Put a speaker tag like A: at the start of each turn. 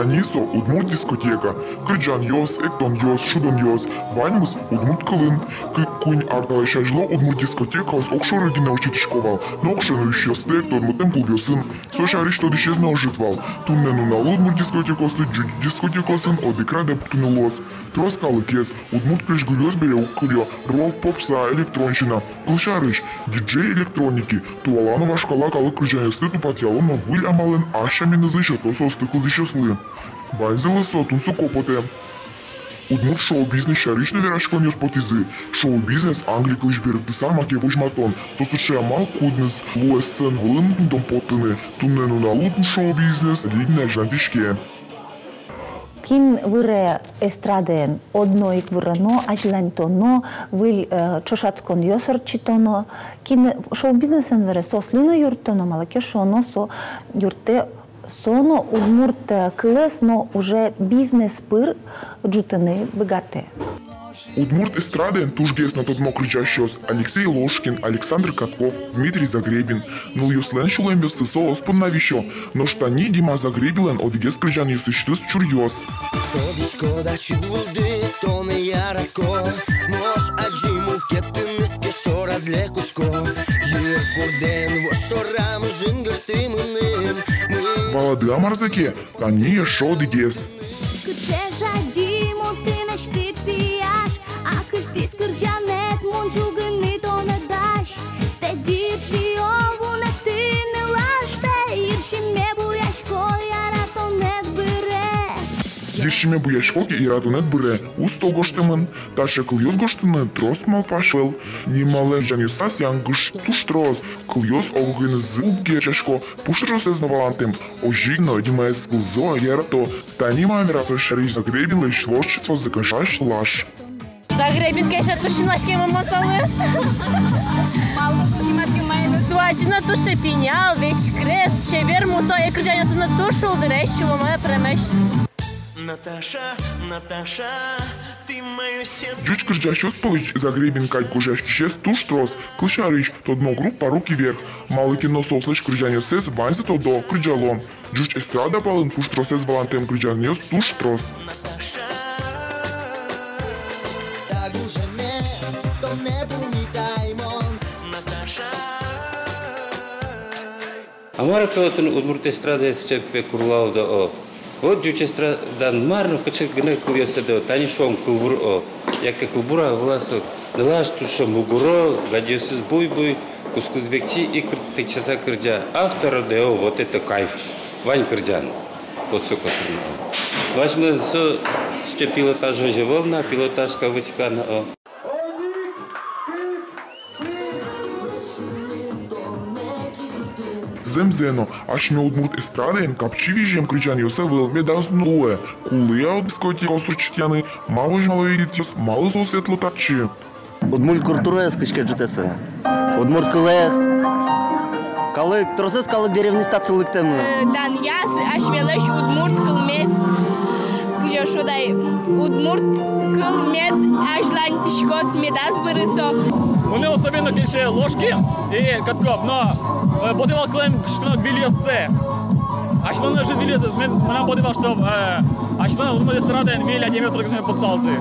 A: Танисо удмурт дискотека. Кырджан йос, эктон йос, шудон йос. Ваньмыс удмурт кылын. Кунь арталай шажло удмурт дискотека с окшоры гина учитышковал. Но окшену еще стек тормутем пулбёсын. Соша арештод исчезна ожитвал. Туннену на удмурт дискотека слыд джуди дискотека сын от экрада птунелос. Троскалы кес. Удмурт прижгулёс бере укурё. Рок, попса, электронщина. Кылшарыш. Диджей электроники. Туаланова шкала калы кырджан сыту потяло, но выль амален ашами назыщет лососты кылзыщеслы. Ванзелы сотун сукопоте. Удмурт шоу-бизнес шаричный верашкон ёс потизы. Шоу-бизнес Англия кылышберек тыса маке вожматон. Сосышия мал куднес. Луэссен вылын дом потыны. Туннену на лутн шоу-бизнес лидне жантишке.
B: Кин вире естраден одноик вирано, ажлантоно, вил чошацкон йосорчитоно. Кин шоу-бизнесен вире сослино юртоно, малаке шоно со юрте соно удмурт кылес, но уже бизнес пыр джутаны богате.
A: Удмурт эстраден тужгес на тот мокрый чащос Алексей Ложкин, Александр Катков, Дмитрий Загребин. Ну юслен шулем без сысо оспанна вищо, но штани Дима Загребилен одегес крыжан юсыштыс чурьос. Володы амарзаке, тани шо одегес. Диршиме буяшкоки и ратунет буре, усто гоштемын, таше кыльёс гоштыны трос мал пашел, нимален жанюсас янгыш туштрос, кыльёс огыны зылге чашко, пуштрос эзнавалантем, ожигно димаэс кылзо ярато, танима амирасо шариш Загребин лишь ложчество закашаш лаш.
C: Загребин, конечно, тушинашки мамасалы. Суачина туши пенял, вещь крест, чевер мусо, и крыжанясына тушу, дрещу, моя премеш.
D: Наташа, Наташа, ты мое сердце.
A: Джуч крыжащос пылыч Загребин кать кужащес туштрос, клышарыч, тот мо группа руки вверх, малый кино сослыч крыжанясес ваньзе то до крыжалон. Джуч эстрада палын туштросес валантем крыжаняс туштрос.
E: Амара калатын удмурт эстрада эсчепе курлал да о. Вот джуч эстрадан марно качек гне курьёсе да тани шом кулбур о. Яке кулбура власо нелаш туша мугуро гадьёсыз буй-буй кускузбекчи и текчаса кырджа. Автор да о вот это кайф. Вань кырджан. Вот сукотын. Вашмы со ще пилотаж уже волна, пилотаж кавычка на о.
A: Земзено, аж ме удмурт эстраден, капчи вижем кричан йосевил, медазнуле, кулия от дискотека осрочитяны, мало жмало едитьос, мало сосветло тачи.
F: Удмурт культура скачка джутеса. Удмурт кулес. Калык, тросес калык деревни стацылыктен.
C: Дан яс, аж мелеш удмурт кылмес. Где шудай удмурт кылмед, аж лантишкос медаз бырысо.
G: У него особенно больше ложки и катков, но подивал клем шкнок вильёсце. Аж мы же вильёсце, мы нам подивал, что аж мы эстраден миля 9 подсалзы.